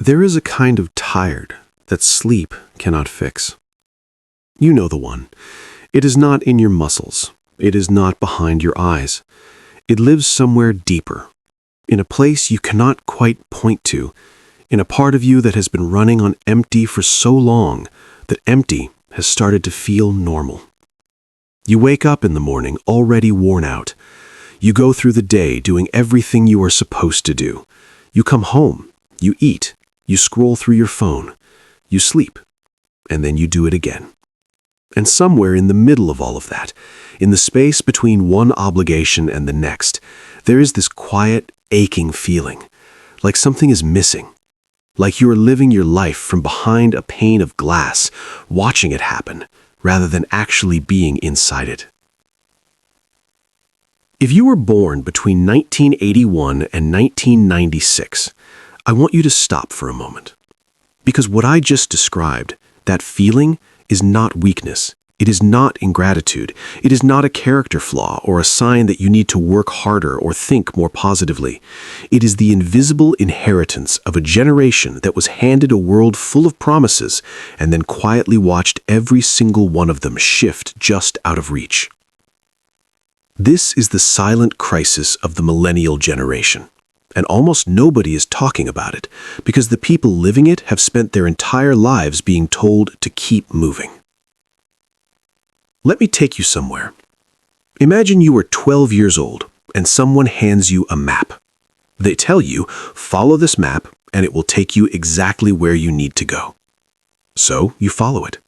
There is a kind of tired that sleep cannot fix. You know the one. It is not in your muscles. It is not behind your eyes. It lives somewhere deeper, in a place you cannot quite point to, in a part of you that has been running on empty for so long that empty has started to feel normal. You wake up in the morning already worn out. You go through the day doing everything you are supposed to do. You come home, you eat, you scroll through your phone, you sleep, and then you do it again. And somewhere in the middle of all of that, in the space between one obligation and the next, there is this quiet, aching feeling, like something is missing, like you are living your life from behind a pane of glass, watching it happen, rather than actually being inside it. If you were born between 1981 and 1996, I want you to stop for a moment. Because what I just described, that feeling, is not weakness. It is not ingratitude. It is not a character flaw or a sign that you need to work harder or think more positively. It is the invisible inheritance of a generation that was handed a world full of promises and then quietly watched every single one of them shift just out of reach. This is the silent crisis of the millennial generation. And almost nobody is talking about it because the people living it have spent their entire lives being told to keep moving. Let me take you somewhere. Imagine you are 12 years old and someone hands you a map. They tell you, follow this map and it will take you exactly where you need to go. So you follow it.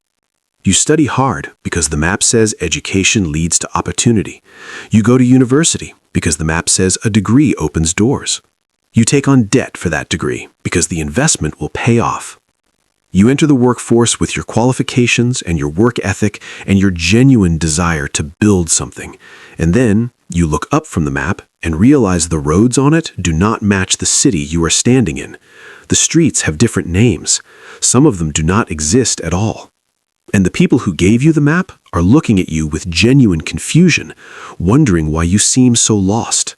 You study hard because the map says education leads to opportunity. You go to university because the map says a degree opens doors. You take on debt for that degree because the investment will pay off. You enter the workforce with your qualifications and your work ethic and your genuine desire to build something. And then you look up from the map and realize the roads on it do not match the city you are standing in. The streets have different names. Some of them do not exist at all. And the people who gave you the map are looking at you with genuine confusion, wondering why you seem so lost.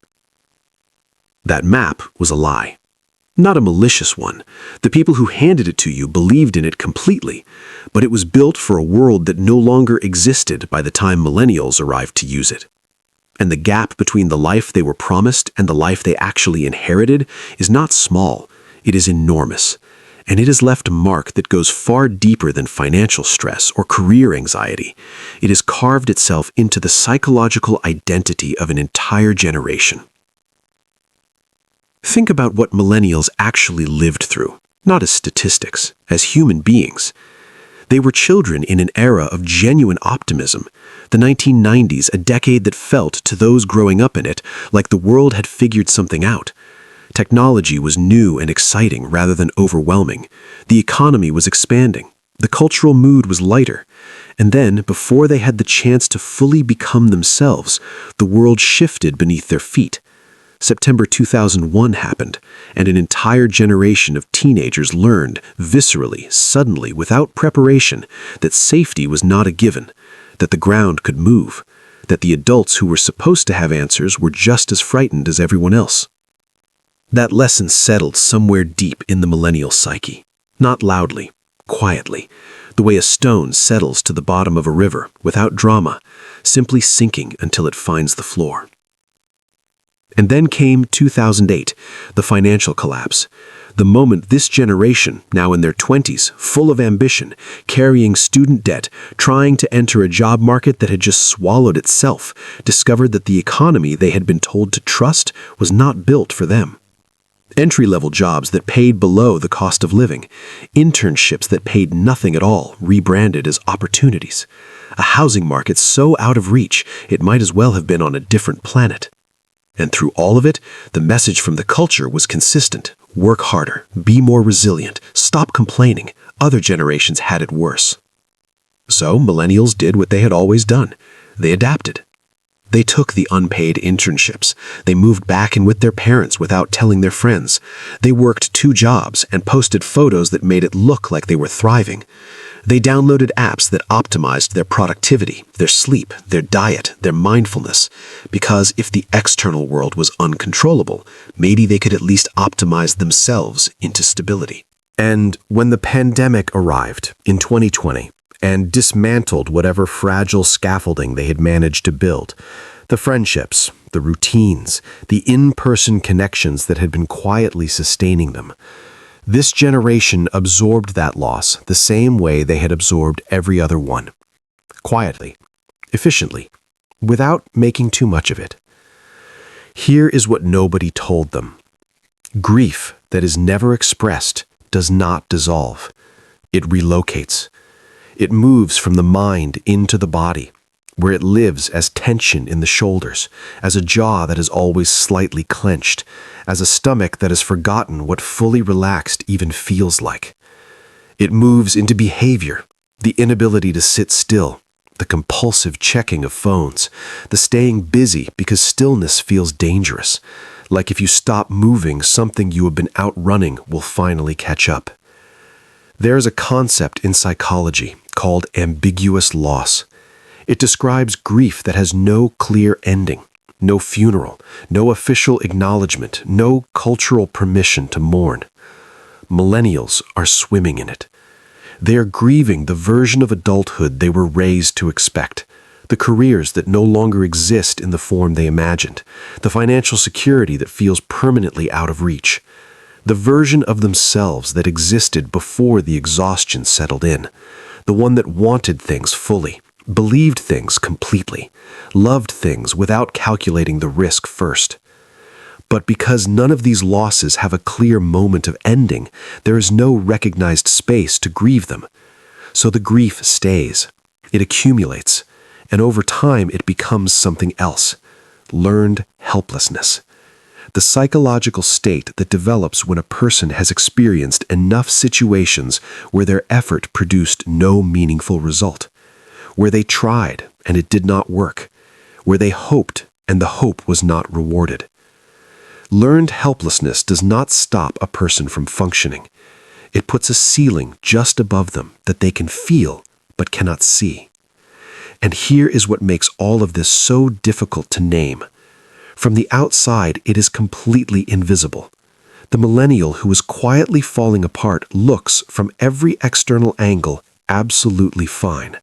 That map was a lie. Not a malicious one. The people who handed it to you believed in it completely, but it was built for a world that no longer existed by the time millennials arrived to use it. And the gap between the life they were promised and the life they actually inherited is not small, it is enormous. And it has left a mark that goes far deeper than financial stress or career anxiety. It has carved itself into the psychological identity of an entire generation. Think about what millennials actually lived through, not as statistics, as human beings. They were children in an era of genuine optimism, the 1990s, a decade that felt to those growing up in it like the world had figured something out. Technology was new and exciting rather than overwhelming. The economy was expanding. The cultural mood was lighter. And then, before they had the chance to fully become themselves, the world shifted beneath their feet. September 2001 happened, and an entire generation of teenagers learned, viscerally, suddenly, without preparation, that safety was not a given, that the ground could move, that the adults who were supposed to have answers were just as frightened as everyone else. That lesson settled somewhere deep in the millennial psyche, not loudly, quietly, the way a stone settles to the bottom of a river, without drama, simply sinking until it finds the floor. And then came 2008, the financial collapse, the moment this generation, now in their 20s, full of ambition, carrying student debt, trying to enter a job market that had just swallowed itself, discovered that the economy they had been told to trust was not built for them. Entry-level jobs that paid below the cost of living, internships that paid nothing at all, rebranded as opportunities, a housing market so out of reach it might as well have been on a different planet. And through all of it, the message from the culture was consistent. Work harder, be more resilient, stop complaining. Other generations had it worse. So millennials did what they had always done. They adapted. They took the unpaid internships. They moved back in with their parents without telling their friends. They worked 2 jobs and posted photos that made it look like they were thriving. They downloaded apps that optimized their productivity, their sleep, their diet, their mindfulness, because if the external world was uncontrollable, maybe they could at least optimize themselves into stability. And when the pandemic arrived in 2020 and dismantled whatever fragile scaffolding they had managed to build, the friendships, the routines, the in-person connections that had been quietly sustaining them, this generation absorbed that loss the same way they had absorbed every other one. Quietly, efficiently, without making too much of it. Here is what nobody told them. Grief that is never expressed does not dissolve. It relocates. It moves from the mind into the body, where it lives as tension in the shoulders, as a jaw that is always slightly clenched, as a stomach that has forgotten what fully relaxed even feels like. It moves into behavior, the inability to sit still, the compulsive checking of phones, the staying busy because stillness feels dangerous, like if you stop moving, something you have been outrunning will finally catch up. There is a concept in psychology called ambiguous loss. It describes grief that has no clear ending, no funeral, no official acknowledgment, no cultural permission to mourn. Millennials are swimming in it. They are grieving the version of adulthood they were raised to expect, the careers that no longer exist in the form they imagined, the financial security that feels permanently out of reach, the version of themselves that existed before the exhaustion settled in, the one that wanted things fully, believed things completely, loved things without calculating the risk first. But because none of these losses have a clear moment of ending, there is no recognized space to grieve them. So the grief stays, it accumulates, and over time it becomes something else, learned helplessness. The psychological state that develops when a person has experienced enough situations where their effort produced no meaningful result, where they tried and it did not work, where they hoped and the hope was not rewarded. Learned helplessness does not stop a person from functioning. It puts a ceiling just above them that they can feel but cannot see. And here is what makes all of this so difficult to name. From the outside, it is completely invisible. The millennial who is quietly falling apart looks from every external angle absolutely fine.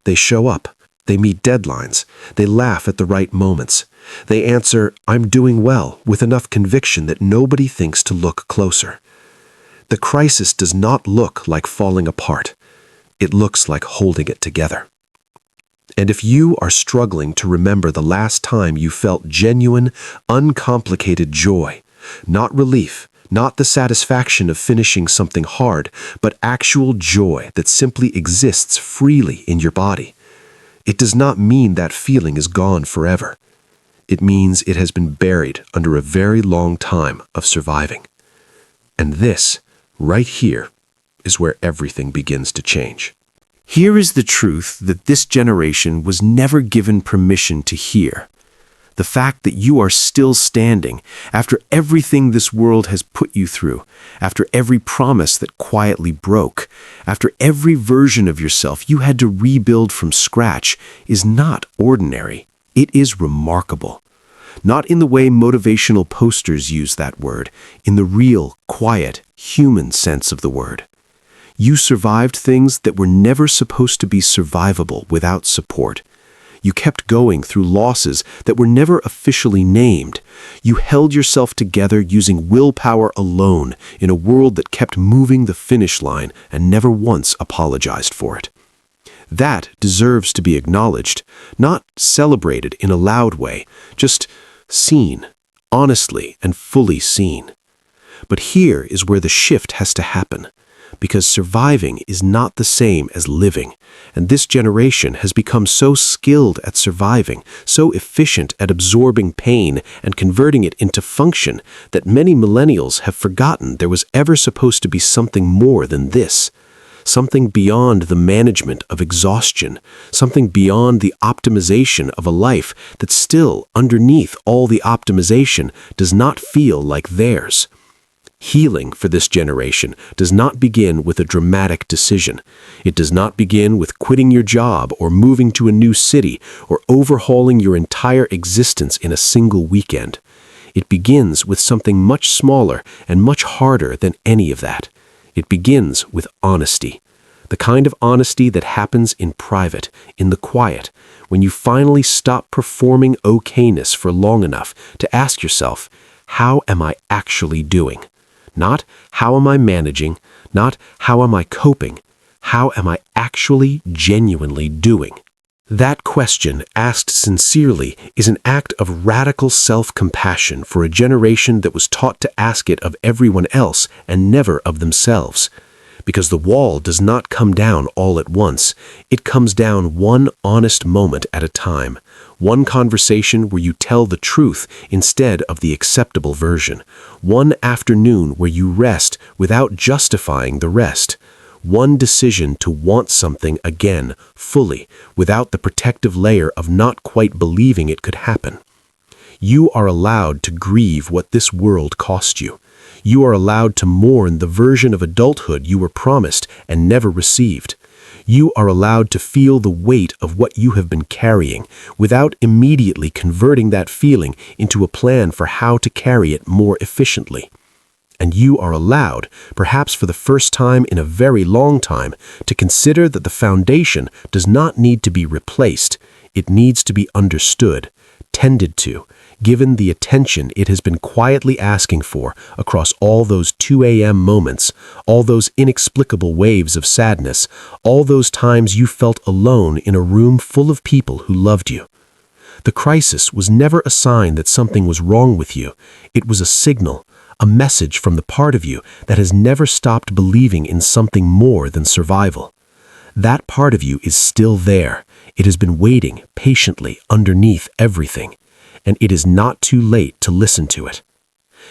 They show up. They meet deadlines. They laugh at the right moments. They answer, "I'm doing well," with enough conviction that nobody thinks to look closer. The crisis does not look like falling apart. It looks like holding it together. And if you are struggling to remember the last time you felt genuine, uncomplicated joy, not relief, not the satisfaction of finishing something hard, but actual joy that simply exists freely in your body, it does not mean that feeling is gone forever. It means it has been buried under a very long time of surviving. And this, right here, is where everything begins to change. Here is the truth that this generation was never given permission to hear. The fact that you are still standing after everything this world has put you through, after every promise that quietly broke, after every version of yourself you had to rebuild from scratch, is not ordinary. It is remarkable. Not in the way motivational posters use that word, in the real, quiet, human sense of the word. You survived things that were never supposed to be survivable without support. You kept going through losses that were never officially named. You held yourself together using willpower alone in a world that kept moving the finish line and never once apologized for it. That deserves to be acknowledged, not celebrated in a loud way, just seen, honestly and fully seen. But here is where the shift has to happen. Because surviving is not the same as living, and this generation has become so skilled at surviving, so efficient at absorbing pain and converting it into function, that many millennials have forgotten there was ever supposed to be something more than this. Something beyond the management of exhaustion, something beyond the optimization of a life that still, underneath all the optimization, does not feel like theirs. Healing for this generation does not begin with a dramatic decision. It does not begin with quitting your job or moving to a new city or overhauling your entire existence in a single weekend. It begins with something much smaller and much harder than any of that. It begins with honesty. The kind of honesty that happens in private, in the quiet, when you finally stop performing okayness for long enough to ask yourself, how am I actually doing? Not how am I managing, not how am I coping, how am I actually genuinely doing? That question, asked sincerely, is an act of radical self-compassion for a generation that was taught to ask it of everyone else and never of themselves. Because the wall does not come down all at once. It comes down one honest moment at a time. One conversation where you tell the truth instead of the acceptable version. One afternoon where you rest without justifying the rest. One decision to want something again, fully, without the protective layer of not quite believing it could happen. You are allowed to grieve what this world cost you. You are allowed to mourn the version of adulthood you were promised and never received. You are allowed to feel the weight of what you have been carrying without immediately converting that feeling into a plan for how to carry it more efficiently. And you are allowed, perhaps for the first time in a very long time, to consider that the foundation does not need to be replaced. It needs to be understood, tended to, given the attention it has been quietly asking for across all those 2 a.m. moments, all those inexplicable waves of sadness, all those times you felt alone in a room full of people who loved you. The crisis was never a sign that something was wrong with you. It was a signal, a message from the part of you that has never stopped believing in something more than survival. That part of you is still there. It has been waiting patiently underneath everything, and it is not too late to listen to it.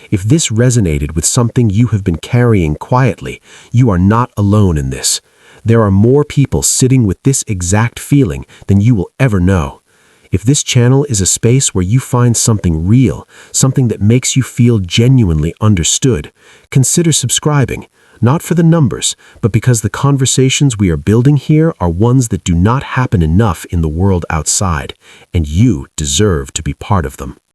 If this resonated with something you have been carrying quietly, you are not alone in this. There are more people sitting with this exact feeling than you will ever know. If this channel is a space where you find something real, something that makes you feel genuinely understood, consider subscribing, not for the numbers, but because the conversations we are building here are ones that do not happen enough in the world outside, and you deserve to be part of them.